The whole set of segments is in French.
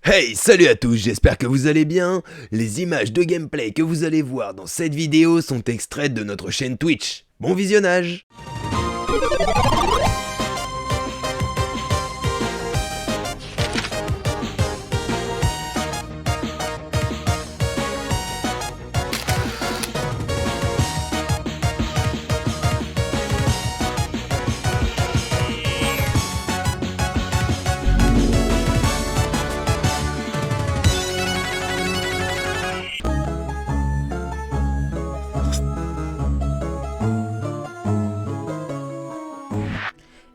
Hey, salut à tous, j'espère que vous allez bien. Les images de gameplay que vous allez voir dans cette vidéo sont extraites de notre chaîne Twitch. Bon visionnage!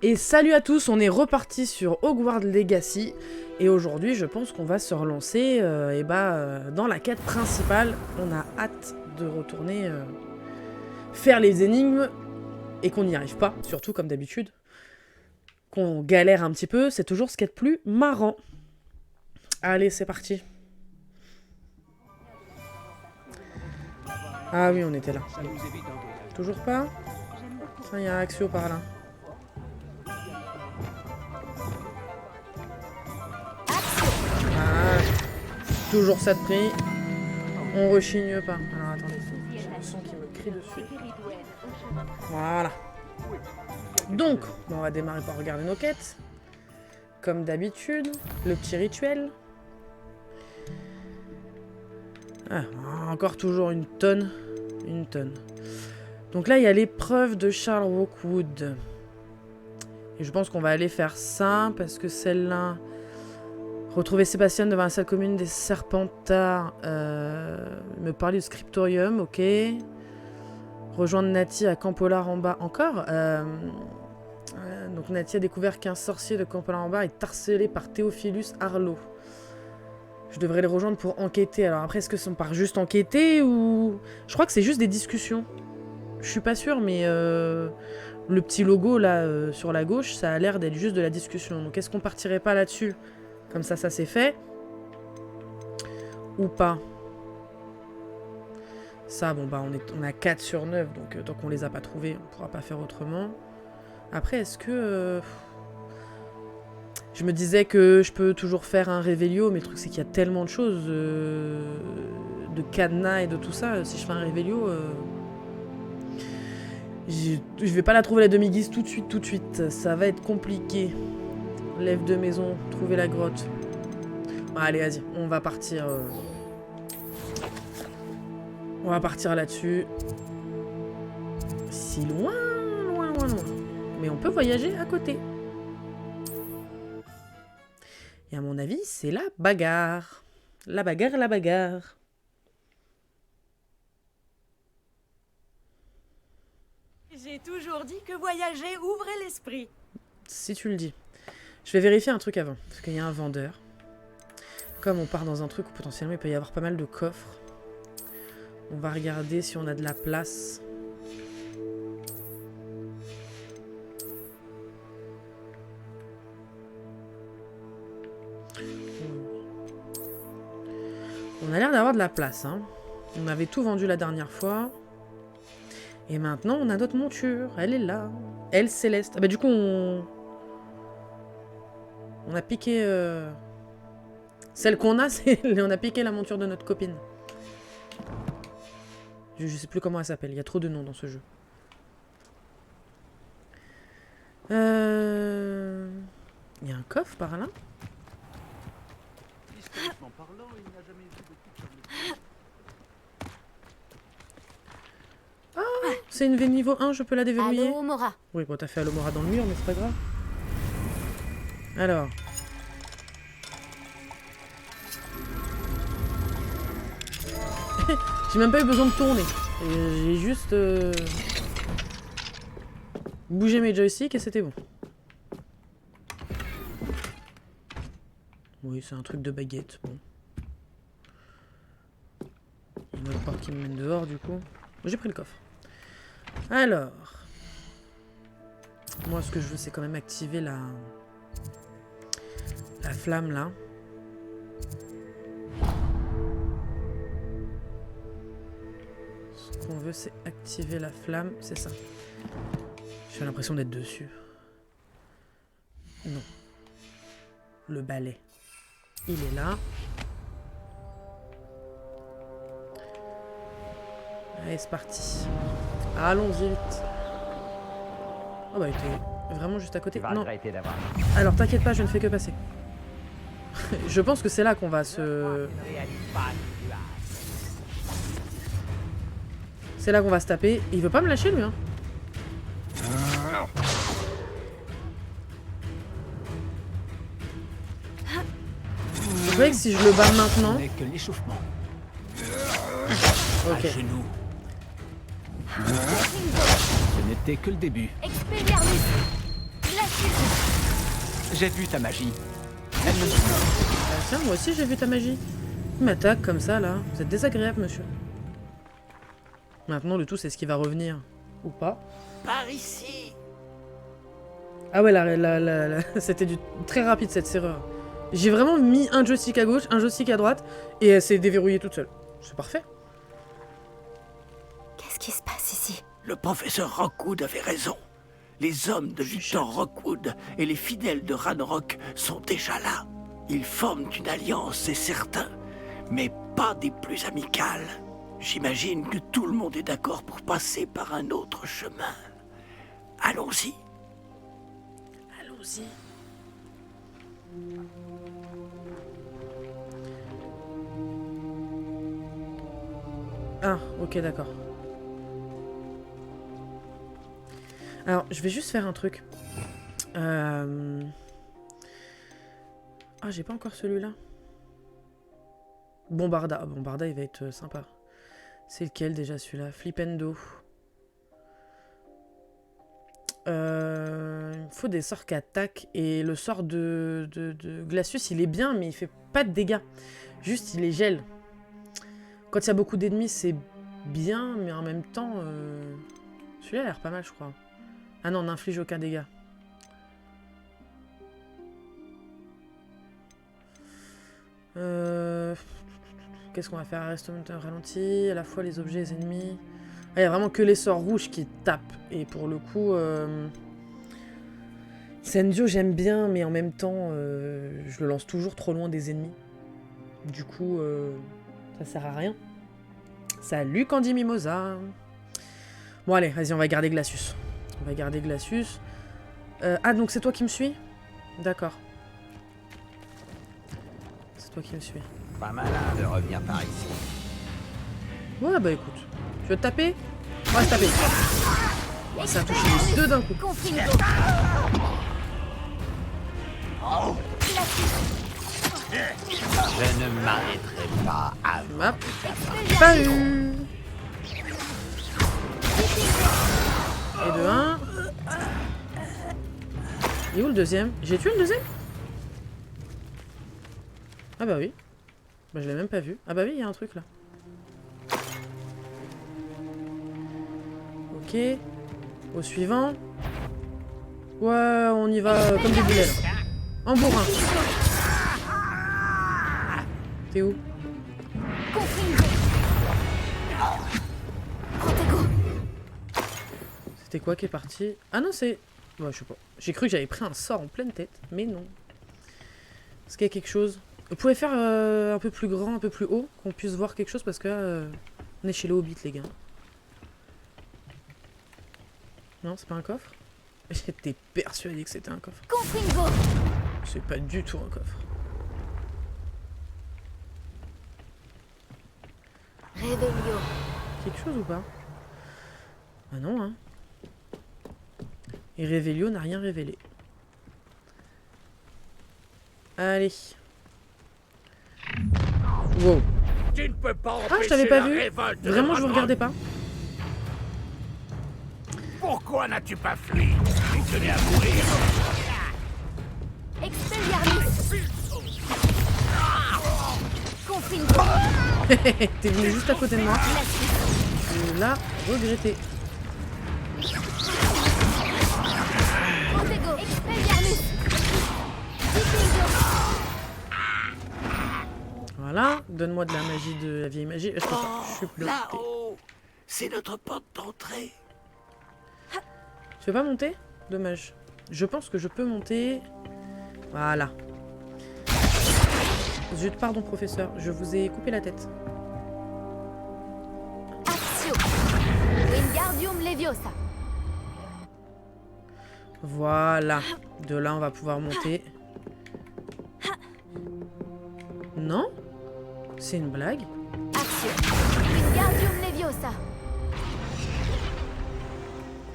Et salut à tous, on est reparti sur Hogwarts Legacy et aujourd'hui je pense qu'on va se relancer dans la quête principale. On a hâte de retourner faire les énigmes et qu'on n'y arrive pas, surtout comme d'habitude. Qu'on galère un petit peu, c'est toujours ce qu'il y a de plus marrant. Allez, c'est parti. Ah oui, on était là. Toujours pas? Tiens, il y a un Axio par là. Toujours ça de prix. On rechigne pas. Alors attendez, je sens qu'il me crie dessus. Voilà. Donc, on va démarrer par regarder nos quêtes. Comme d'habitude, le petit rituel. Ah, encore toujours une tonne. Une tonne. Donc là, il y a l'épreuve de Charles Rookwood. Et je pense qu'on va aller faire ça parce que celle-là... Retrouver Sébastien devant la salle commune des Serpentards. Me parler du scriptorium, ok. Rejoindre Nati à Campolar en bas. Encore donc Nati a découvert qu'un sorcier de Campolar en bas est harcelé par Théophilus Arlo. Je devrais les rejoindre pour enquêter. Alors après, est-ce que ça part juste enquêter ou... Je crois que c'est juste des discussions. Je suis pas sûre, mais le petit logo là sur la gauche, ça a l'air d'être juste de la discussion. Donc est-ce qu'on partirait pas là-dessus ? Comme ça, ça c'est fait. Ou pas. Ça, bon, bah, on a 4 sur 9, donc tant qu'on les a pas trouvés, on pourra pas faire autrement. Après, est-ce que... Je me disais que je peux toujours faire un Révélio, mais le truc, c'est qu'il y a tellement de choses, de cadenas et de tout ça. Si je fais un Révélio... Je vais pas la trouver la demi-guise tout de suite. Ça va être compliqué. Lève de maison, trouver la grotte. Allez, vas-y, on va partir. On va partir là-dessus. Si loin. Mais on peut voyager à côté. Et à mon avis, c'est la bagarre. La bagarre. J'ai toujours dit que voyager ouvrait l'esprit. Si tu le dis. Je vais vérifier un truc avant, parce qu'il y a un vendeur. Comme on part dans un truc où potentiellement il peut y avoir pas mal de coffres, on va regarder si on a de la place. On a l'air d'avoir de la place, hein. On avait tout vendu la dernière fois. Et maintenant, on a notre monture. Elle est là. Elle, Céleste. Ah bah du coup, on a piqué... Celle qu'on a, c'est... On a piqué la monture de notre copine. Je sais plus comment elle s'appelle. Il y a trop de noms dans ce jeu. Il y a un coffre par là. Ah, c'est une V niveau 1, je peux la déverrouiller. Allô, Mora. Oui, bon, t'as fait Alomora dans le mur, mais c'est pas grave. Alors... J'ai même pas eu besoin de tourner. J'ai juste bougé mes joysticks et c'était bon. Oui, c'est un truc de baguette. Bon. Il y a une autre porte qui me mène dehors du coup. J'ai pris le coffre. Alors. Moi, ce que je veux, c'est quand même activer la flamme là. Ce qu'on veut, c'est activer la flamme. C'est ça. J'ai l'impression d'être dessus. Non. Le balai. Il est là. Allez, c'est parti. Allons-y vite. Oh bah, il était vraiment juste à côté. Non. Alors, t'inquiète pas, je ne fais que passer. Je pense que c'est là qu'on va se... C'est là qu'on va se taper. Il veut pas me lâcher, lui, hein. Je croyais que si je le bats maintenant... que l'échauffement. Ok. Genoux. Ce n'était que le début. Expelliarmus. Glacius. J'ai vu ta magie. Ah, tiens, moi aussi j'ai vu ta magie. Il m'attaque comme ça, là. Vous êtes désagréable, monsieur. Maintenant, le tout, c'est ce qui va revenir. Ou pas. Par ici. Ah ouais, c'était très rapide, cette serrure. J'ai vraiment mis un joystick à gauche, un joystick à droite, et elle s'est déverrouillée toute seule. C'est parfait. Qu'est-ce qui se passe ici? Le professeur Rockwood avait raison. Les hommes de Victor Rockwood et les fidèles de Ranrock sont déjà là. Ils forment une alliance, c'est certain, mais pas des plus amicales. J'imagine que tout le monde est d'accord pour passer par un autre chemin. Allons-y. Allons-y. Ah, ok, d'accord. Alors, je vais juste faire un truc. Ah, j'ai pas encore celui-là. Bombarda. Ah, Bombarda, il va être sympa. C'est lequel déjà celui-là? Flipendo. Il me faut des sorts qui attaquent. Et le sort de Glacius, il est bien, mais il fait pas de dégâts. Juste, il les gèle. Quand il y a beaucoup d'ennemis, c'est bien, mais en même temps... Celui-là a l'air pas mal, je crois. Ah non, on n'inflige aucun dégât. Qu'est-ce qu'on va faire? Reste ralenti, à la fois les objets et les ennemis. Ah, il y a vraiment que les sorts rouges qui tapent. Et pour le coup... Sendio, j'aime bien, mais en même temps, je le lance toujours trop loin des ennemis. Du coup, ça sert à rien. Salut Candy Mimosa. Bon allez, vas-y, on va garder Glacius. On va garder Glacius. Ah, donc c'est toi qui me suis? D'accord. C'est toi qui me suis. Pas malin de revenir par ici. Ouais, bah écoute. Tu veux te taper? On va se taper. Oh, ça a touché les deux d'un coup. Confringo. Je ne m'arrêterai pas à Map. Pas eu. Et de 1. Et où le deuxième? J'ai tué le deuxième? Ah bah oui. Bah je l'ai même pas vu. Ah bah oui, il y a un truc là. Ok. Au suivant. Ouais, on y va comme des boulets là. En bourrin. T'es où? Confringo. Protego. C'était quoi qui est parti? Ah non, c'est... Ouais, je sais pas. J'ai cru que j'avais pris un sort en pleine tête, mais non. Est-ce qu'il y a quelque chose? Vous pouvez faire un peu plus grand, un peu plus haut, qu'on puisse voir quelque chose, parce que là, on est chez les Hobbits, les gars. Non, c'est pas un coffre? J'étais persuadé que c'était un coffre. Confringo. C'est pas du tout un coffre. Revelio. Quelque chose ou pas? Ah non, hein. Et Revelio n'a rien révélé. Allez. Wow. Tu ne peux pas Ah, je t'avais pas vu. Vraiment, je vous regardais pas. Pourquoi n'as-tu pas fui? Tu tenais à mourir. Expelliarmus. Confringo. T'es venu juste à côté de moi. Glacius. Je l'ai regretté. Protego. Expelliarmus. Diffingo. Voilà. Donne-moi de la magie, de la vieille magie. Je peux pas. Je suis bloqué. Là-haut, c'est notre porte d'entrée. Tu veux pas monter? Dommage. Je pense que je peux monter. Voilà. Zut, pardon, professeur. Je vous ai coupé la tête. Actio. Wingardium Leviosa. Voilà. De là, on va pouvoir monter. Non? C'est une blague? Actio. Wingardium Leviosa.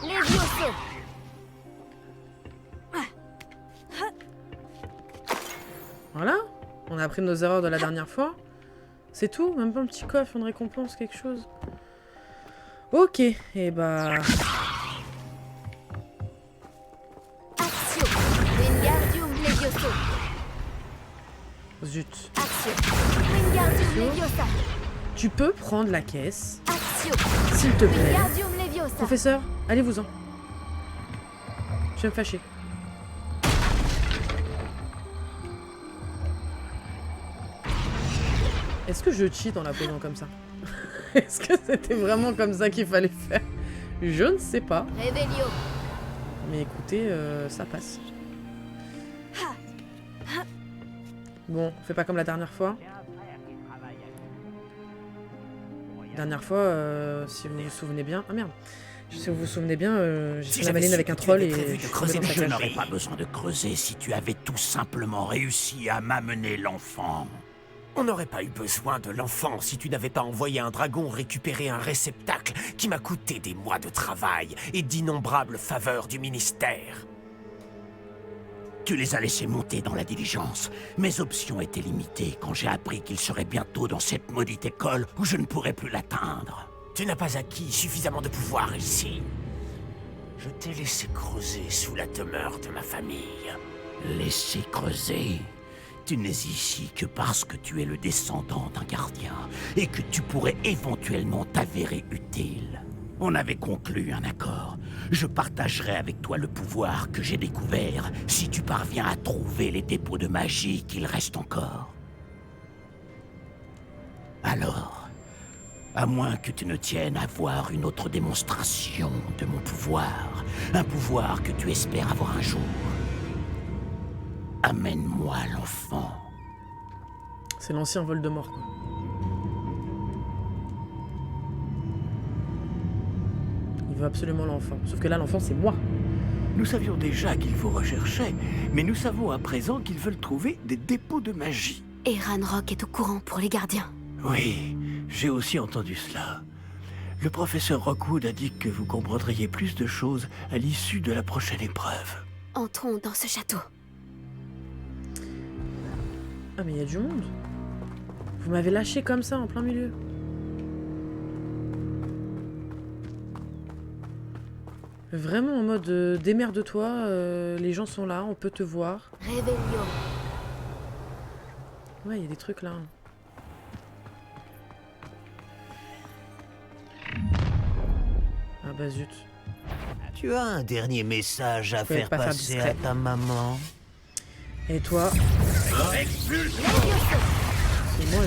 Levioso. Voilà. On a appris nos erreurs de la dernière fois. C'est tout? Même pas un petit coffre, une récompense, quelque chose? Ok. Et bah... Actio. Wingardium Levioso. Zut. Actio. Wingardium Leviosa. Tu peux prendre la caisse, Actio. s'il te plaît. Wingardium Leviosa. Professeur, allez-vous-en. Je vais me fâcher. Est-ce que je cheat en la posant comme ça? Est-ce que c'était vraiment comme ça qu'il fallait faire? Je ne sais pas. Revelio. Mais écoutez, ça passe. Bon, on fait pas comme la dernière fois. Dernière fois, si vous vous souvenez bien... Ah merde. Si vous vous souvenez bien, j'ai fait la maline avec un troll et... Je n'aurais pas besoin de creuser si tu avais tout simplement réussi à m'amener l'enfant. On n'aurait pas eu besoin de l'enfant si tu n'avais pas envoyé un dragon récupérer un réceptacle qui m'a coûté des mois de travail et d'innombrables faveurs du ministère. Tu les as laissés monter dans la diligence. Mes options étaient limitées quand j'ai appris qu'il serait bientôt dans cette maudite école où je ne pourrais plus l'atteindre. Tu n'as pas acquis suffisamment de pouvoir ici. Je t'ai laissé creuser sous la demeure de ma famille. Laisser creuser? Tu n'es ici que parce que tu es le descendant d'un gardien et que tu pourrais éventuellement t'avérer utile. On avait conclu un accord. Je partagerai avec toi le pouvoir que j'ai découvert si tu parviens à trouver les dépôts de magie qu'il reste encore. Alors, à moins que tu ne tiennes à voir une autre démonstration de mon pouvoir, un pouvoir que tu espères avoir un jour, amène-moi l'enfant. C'est l'ancien Voldemort, quoi. Il veut absolument l'enfant. Sauf que là, l'enfant, c'est moi. Nous savions déjà qu'ils vous recherchaient, mais nous savons à présent qu'ils veulent trouver des dépôts de magie. Et Ranrock est au courant pour les gardiens. Oui, j'ai aussi entendu cela. Le professeur Rockwood a dit que vous comprendriez plus de choses à l'issue de la prochaine épreuve. Entrons dans ce château. Ah, mais il y a du monde. Vous m'avez lâché comme ça, en plein milieu. Vraiment en mode démerde-toi, les gens sont là, on peut te voir. Revelio. Ouais, il y a des trucs là. Ah bah zut. Tu as un dernier message à pouvais faire pas faire passer discret. à ta maman? Et toi? C'est moi.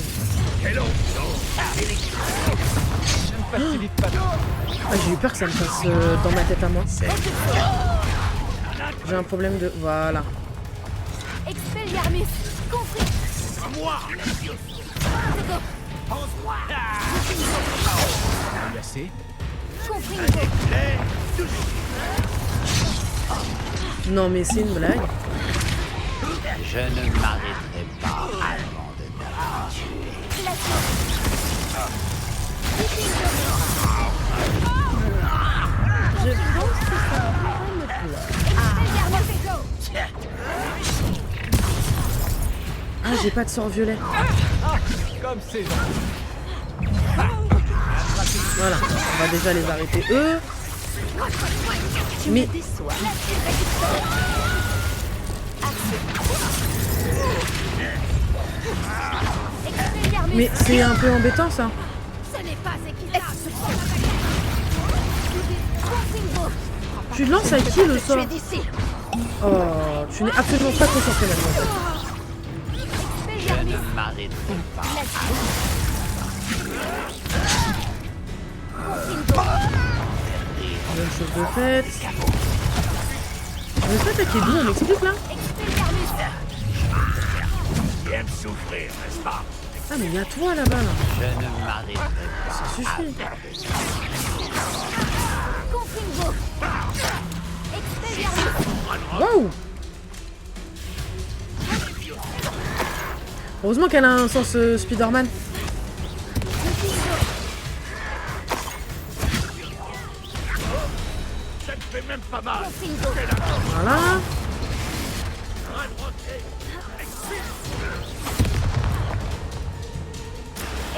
Ah, j'ai eu peur que ça me passe dans ma tête à moi. J'ai un problème de... Voilà. Expelliarmus. Confrit. Assez. Confringo. Non mais c'est une blague. Je ne m'arrêterai pas avant de t'aventurer. Je pense que ça pourrait me plaire. Ah, j'ai pas de sort violet. Comme c'est Voilà, on va déjà les arrêter eux. Mais c'est un peu embêtant ça. Ce n'est pas équitable. Tu lances à qui le sort? d'ici. Oh, tu n'es absolument pas concentré maintenant. Je ne m'arrêterai pas. Bonne chose de faite. Je vais pas attaquer d'où, on m'explique là? aimes souffrir, n'est-ce pas? Ah, mais il y a toi là-bas, là. Je ne m'arrêterai pas. Ça suffit. Confringo. Expelliarmus. Waouh! Heureusement qu'elle a un sens Spider-Man. Ça ne fait même pas mal. Confringo. Voilà.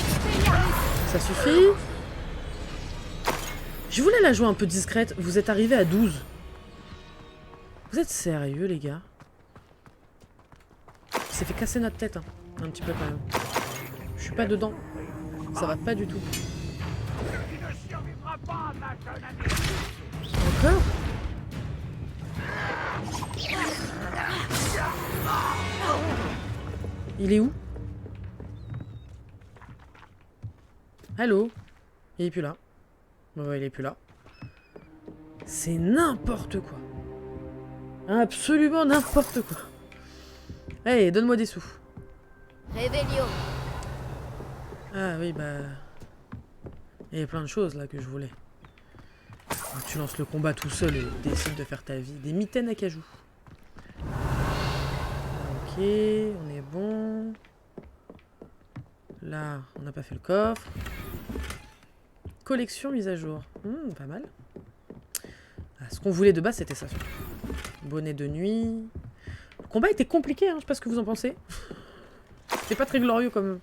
Expelliarmus. Ça suffit. Je voulais la jouer un peu discrète. Vous êtes arrivé à 12. Vous êtes sérieux, les gars? Ça fait casser notre tête, hein. Un petit peu quand même. Je suis pas dedans. Ça va pas du tout. Encore? Il est où? Allô? Il est plus là. Ouais, il est plus là. C'est n'importe quoi. Absolument n'importe quoi. Hey, donne-moi des sous. Revelio. Ah oui, bah... Il y a plein de choses là que je voulais. Tu lances le combat tout seul et décides de faire ta vie. Des mitaines à cajou. Ok, on est bon. Là, on n'a pas fait le coffre. Collection mise à jour. Pas mal. Ah, ce qu'on voulait de base, c'était ça. Bonnet de nuit. Le combat était compliqué, hein, je sais pas ce que vous en pensez. C'était pas très glorieux comme...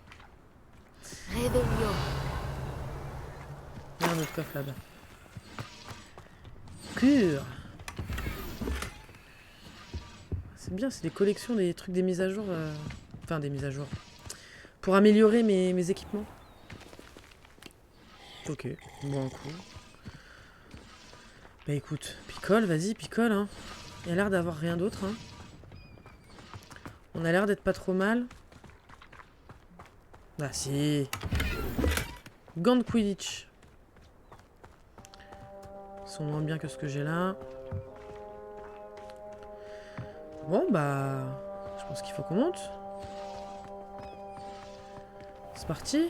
Revelio. Il y a un autre coffre là-bas. Cure. C'est bien, c'est des collections, des trucs, des mises à jour. Enfin, des mises à jour. Pour améliorer mes équipements. Ok, bon coup. Bah écoute, picole, vas-y, picole, hein. Il y a l'air d'avoir rien d'autre, hein. On a l'air d'être pas trop mal. Ah si. Gants de Quidditch. Ils sont moins bien que ce que j'ai là. Bon bah... Je pense qu'il faut qu'on monte. C'est parti.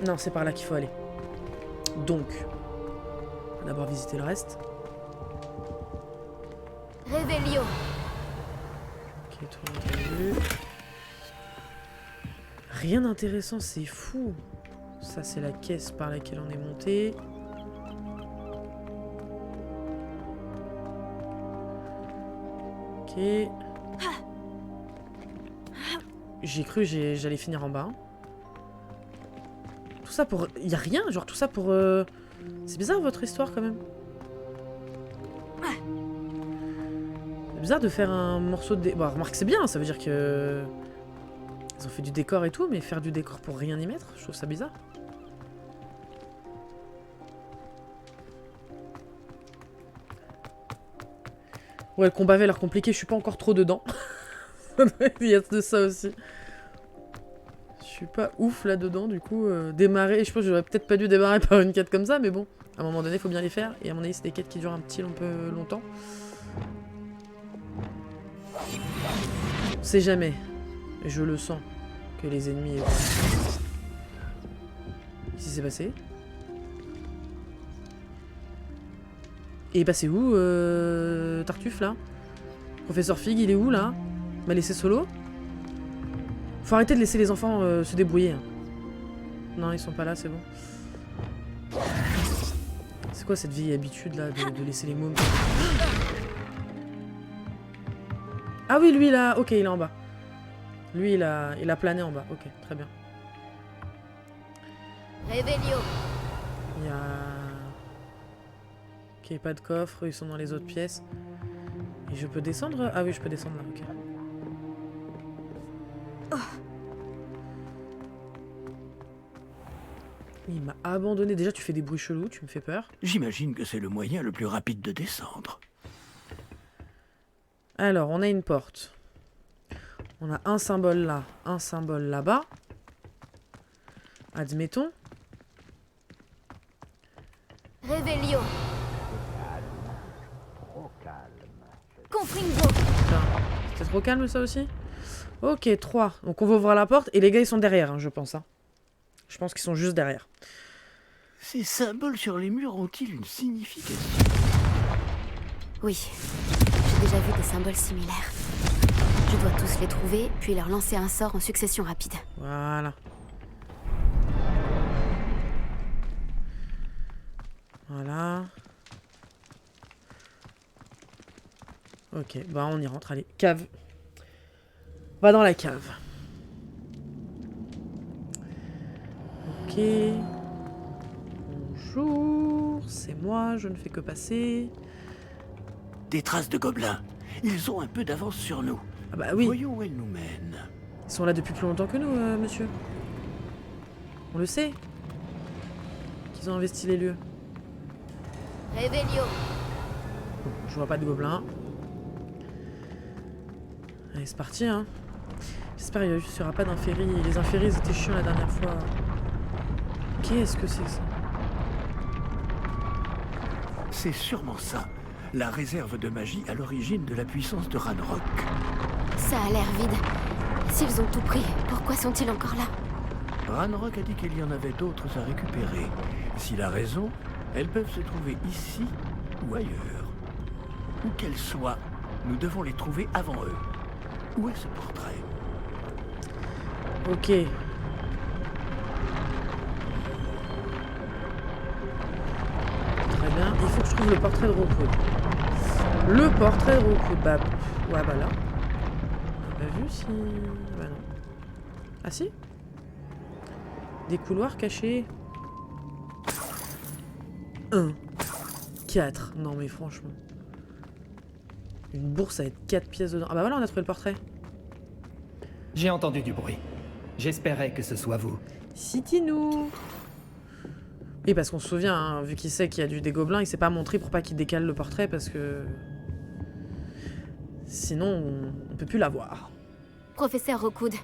Non, c'est par là qu'il faut aller. Donc, on va d'abord visiter le reste. Revelio. Ok, tout le monde a vu. Rien d'intéressant, c'est fou. Ça, c'est la caisse par laquelle on est monté. Ok. J'ai cru j'allais finir en bas. Tout ça pour... Y a rien, genre tout ça pour... C'est bizarre votre histoire quand même. C'est bizarre de faire un morceau de... Bon, remarque c'est bien, ça veut dire que... Ils ont fait du décor et tout, mais faire du décor pour rien y mettre, je trouve ça bizarre. Ouais, le combat avait l'air compliqué, je suis pas encore trop dedans. Il y a de ça aussi. Je suis pas ouf là-dedans, du coup, démarrer... Je pense que j'aurais peut-être pas dû démarrer par une quête comme ça, mais bon. À un moment donné, il faut bien les faire. Et à mon avis, c'est des quêtes qui durent un petit peu longtemps. On sait jamais. Je le sens. Que les ennemis... Qu'est-ce qui s'est passé? Et bah c'est où, Tartuffe, là? Professeur Fig, il est où, là? Il m'a laissé solo? Faut arrêter de laisser les enfants se débrouiller. Hein. Non, ils sont pas là, c'est bon. C'est quoi cette vieille habitude, là, de laisser les mômes? Ah oui, lui, là, ok, il est en bas. Lui, il a plané en bas. Ok, très bien. Revelio. Il y a... Ok, pas de coffre, ils sont dans les autres pièces. Et je peux descendre? Ah oui, je peux descendre là, ok. Il m'a abandonné. Déjà, tu fais des bruits chelous, tu me fais peur. J'imagine que c'est le moyen le plus rapide de descendre. Alors, on a une porte. On a un symbole là, un symbole là-bas. Admettons. Revelio. Confringo. Putain, c'était trop calme ça aussi. Ok, 3. Donc on va ouvrir la porte et les gars ils sont derrière, hein, je pense. Hein. Je pense qu'ils sont juste derrière. Ces symboles sur les murs ont-ils une signification? Oui, j'ai déjà vu des symboles similaires. Je dois tous les trouver, puis leur lancer un sort en succession rapide. Voilà. Voilà. Ok, bah on y rentre, allez. Cave. On va dans la cave. Ok. Bonjour, c'est moi, je ne fais que passer. Des traces de gobelins. Ils ont un peu d'avance sur nous. Ah bah oui, Voyons où elles nous mènent. ils sont là depuis plus longtemps que nous, monsieur. On le sait. Qu'ils ont investi les lieux. Revelio. Je vois pas de gobelins. Allez, c'est parti, hein. J'espère qu'il n'y aura pas d'inféries. Les inféries, ils étaient chiants la dernière fois. Qu'est-ce que c'est que ça? C'est sûrement ça. La réserve de magie à l'origine de la puissance de Ranrock. Ça a l'air vide. S'ils ont tout pris, pourquoi sont-ils encore là? Ranrock a dit qu'il y en avait d'autres à récupérer. S'il a raison, elles peuvent se trouver ici ou ailleurs. Où qu'elles soient, nous devons les trouver avant eux. Où est ce portrait? Ok. Très bien. Il faut que je trouve le portrait de Rookwood. Le portrait de Rookwood. Bah, ouais, bah là. On a vu si... Bah non. Ah si? Des couloirs cachés. 1. 4. Non mais franchement. Une bourse avec 4 pièces dedans. Ah bah voilà, on a trouvé le portrait. J'ai entendu du bruit. J'espérais que ce soit vous. Citinou. Et parce qu'on se souvient, hein, vu qu'il sait qu'il y a des gobelins, il s'est pas montré pour pas qu'il décale le portrait parce que... Sinon, on peut plus l'avoir. Professeur Rookwood,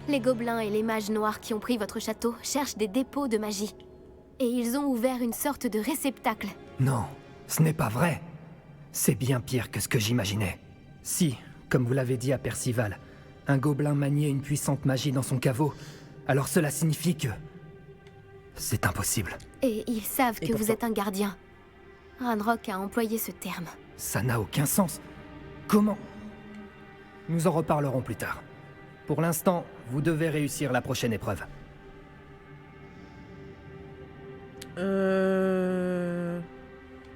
les gobelins et les mages noirs qui ont pris votre château cherchent des dépôts de magie. Et ils ont ouvert une sorte de réceptacle. Non, ce n'est pas vrai. C'est bien pire que ce que j'imaginais. Si, comme vous l'avez dit à Percival, un gobelin maniait une puissante magie dans son caveau, alors cela signifie que... C'est impossible. Et ils savent Et que vous pourtant. êtes un gardien. Ranrock a employé ce terme. Ça n'a aucun sens. Comment? Nous en reparlerons plus tard. Pour l'instant, vous devez réussir la prochaine épreuve.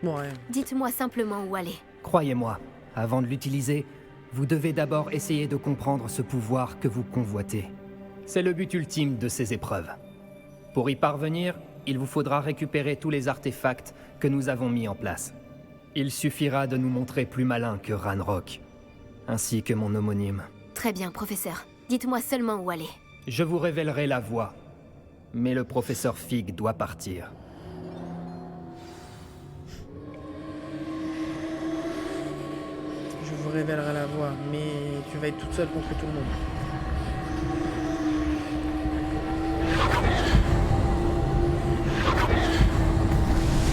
Bon, ouais. Dites-moi simplement où aller. Croyez-moi, avant de l'utiliser, vous devez d'abord essayer de comprendre ce pouvoir que vous convoitez. C'est le but ultime de ces épreuves. Pour y parvenir, il vous faudra récupérer tous les artefacts que nous avons mis en place. Il suffira de nous montrer plus malin que Ranrock, ainsi que mon homonyme. Très bien, professeur. Dites-moi seulement où aller. Je vous révélerai la voie, mais le professeur Fig doit partir. Je vous révélerai la voie, mais tu vas être toute seule contre tout le monde.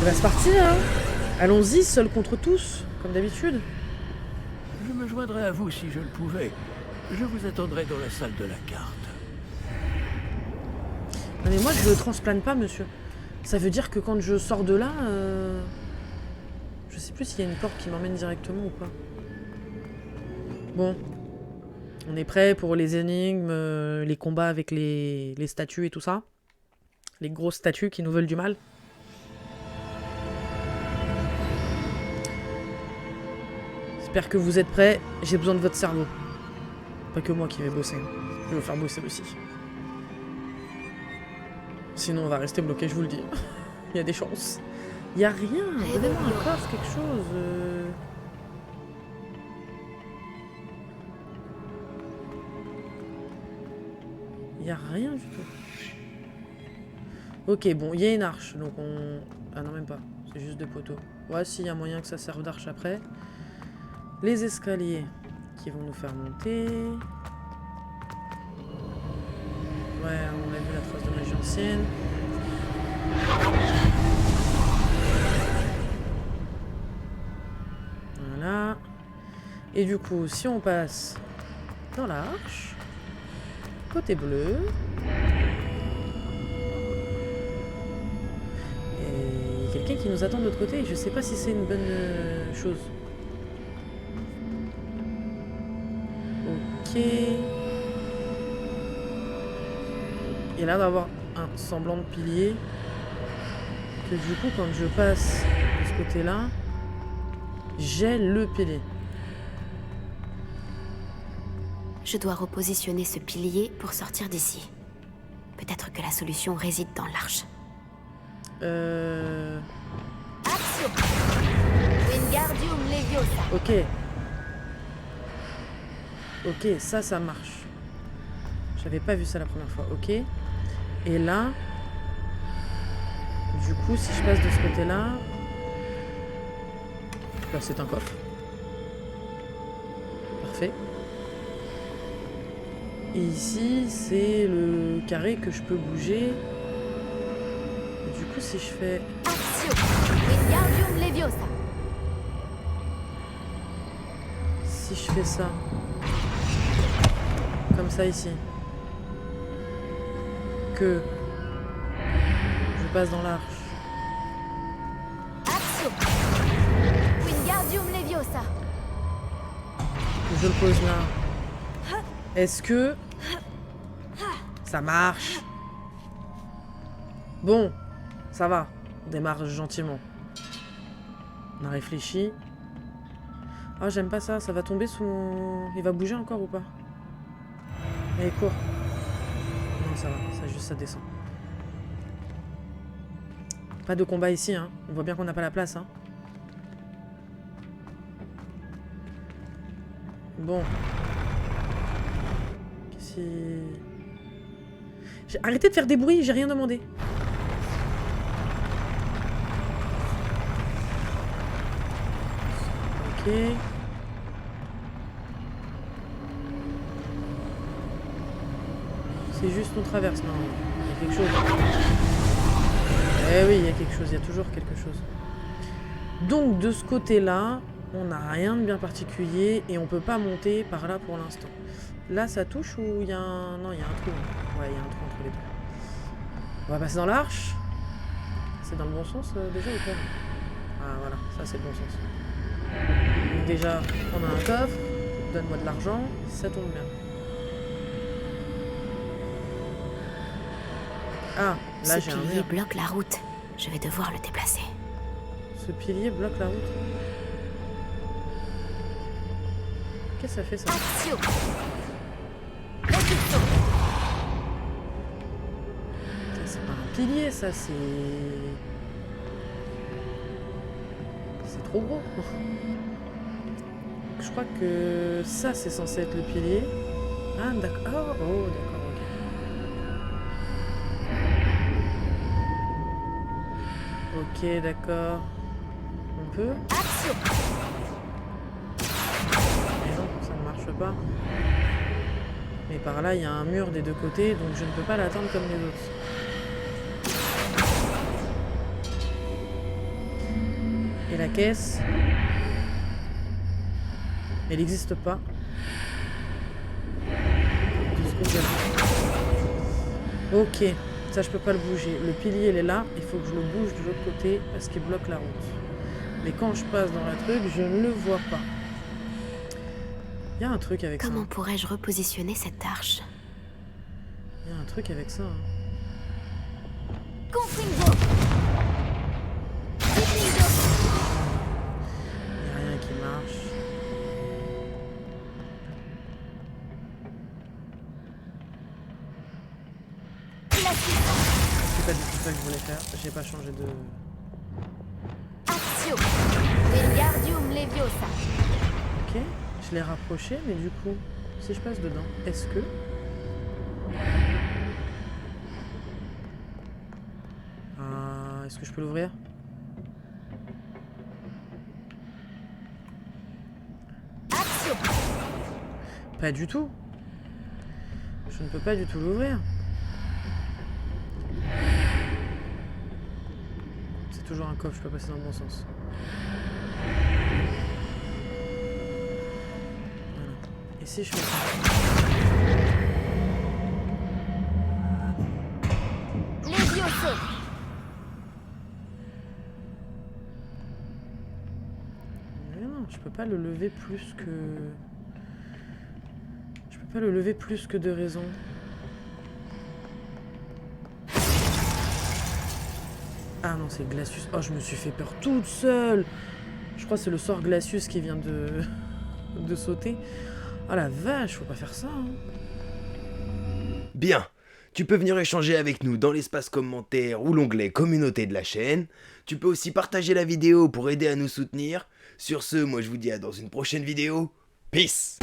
Bah, c'est parti, hein. Allons-y, seul contre tous, comme d'habitude. Je me joindrais à vous si je le pouvais. Je vous attendrai dans la salle de la carte. Non mais moi je transplane pas, monsieur. Ça veut dire que quand je sors de là, je sais plus s'il y a une porte qui m'emmène directement ou pas. Bon. On est prêt pour les énigmes, les combats avec les statues et tout ça. Les grosses statues qui nous veulent du mal. J'espère que vous êtes prêts. J'ai besoin de votre cerveau. Pas que moi qui vais bosser. Je vais faire bosser aussi. Sinon on va rester bloqué, je vous le dis. Il y a des chances. Il y a rien. Donnez-moi un coffre, quelque chose. Il y a rien du tout. Ok, bon, il y a une arche, donc on... Ah non, même pas. C'est juste des poteaux. Ouais, si, il y a moyen que ça serve d'arche après. Les escaliers qui vont nous faire monter. Ouais, on a vu la trace de magie ancienne. Et du coup, si on passe dans l'arche, côté bleu, et il y a quelqu'un qui nous attend de l'autre côté, et je sais pas si c'est une bonne chose. Ok. Il y a l'air d'avoir un semblant de pilier. Que du coup, quand je passe de ce côté-là, j'ai le pilier. Je dois repositionner ce pilier pour sortir d'ici. Peut-être que la solution réside dans l'arche. Action! Wingardium Leviosa. Ok. Ok, ça marche. J'avais pas vu ça la première fois. Ok. Et là... Du coup, si je passe de ce côté-là... Bah, c'est un coffre. Parfait. Et ici, c'est le carré que je peux bouger. Et du coup, si je fais... Action! Wingardium Leviosa. Si je fais ça... Comme ça ici. Que... Je passe dans l'arche. Action! Wingardium Leviosa. Je le pose là. Est-ce que... Ça marche? Bon, ça va. On démarre gentiment. On a réfléchi. Ah, j'aime pas ça. Ça va tomber sous mon... Il va bouger encore ou pas? Allez, cours. Non, ça va. Ça juste, ça descend. Pas de combat ici, hein. On voit bien qu'on n'a pas la place, hein. Bon. Qu'est-ce qui... Arrêtez de faire des bruits, j'ai rien demandé. Ok. C'est juste on traverse, non. Il y a quelque chose. Eh oui, il y a quelque chose, il y a toujours quelque chose. Donc de ce côté-là, on n'a rien de bien particulier et on peut pas monter par là pour l'instant. Là, ça touche ou il y a un... Non, il y a un trou. Ouais, il y a un trou entre les deux. On va passer dans l'arche. C'est dans le bon sens déjà ou pas? Ah voilà, ça c'est le bon sens. Donc déjà, on a un coffre. Donne-moi de l'argent, ça tombe bien. Ah, là j'ai un Ce pilier mur. bloque la route. Je vais devoir le déplacer. Ce pilier bloque la route. Qu'est-ce que ça fait ça? Action! Réflexion. Ça, c'est pas un pilier, ça c'est... C'est trop gros. Je crois que ça c'est censé être le pilier. Ah d'accord. Oh d'accord, ok. Ok, d'accord. On peut? Action! Mais non, ça ne marche pas. Mais par là, il y a un mur des deux côtés, donc je ne peux pas l'atteindre comme les autres. Et la caisse? Elle n'existe pas. Ok. Ça, je peux pas le bouger. Le pilier, il est là. Il faut que je le bouge de l'autre côté parce qu'il bloque la route. Mais quand je passe dans la truc, je ne le vois pas. Il y a un truc avec ça. Comment pourrais-je repositionner cette arche? Il y a un truc avec ça. Hein. Confringo! Confringo! Il n'y a rien qui marche. C'est pas du tout ça que je voulais faire. J'ai pas changé de... Action! Wingardium Leviosa. Ok. Je l'ai rapproché, mais du coup, si je passe dedans, est-ce que... Ah, est-ce que je peux l'ouvrir? Action! Pas du tout. Je ne peux pas du tout l'ouvrir. C'est toujours un coffre, je peux passer dans le bon sens. si je fais ça? Levioso. Mais non, je peux pas le lever plus que... Je peux pas le lever plus que de raison. Ah non, c'est Glacius. Oh, je me suis fait peur toute seule. Je crois que c'est le sort Glacius qui vient de sauter. Oh la vache, faut pas faire ça. Hein. Bien, tu peux venir échanger avec nous dans l'espace commentaire ou l'onglet communauté de la chaîne. Tu peux aussi partager la vidéo pour aider à nous soutenir. Sur ce, moi je vous dis à dans une prochaine vidéo. Peace!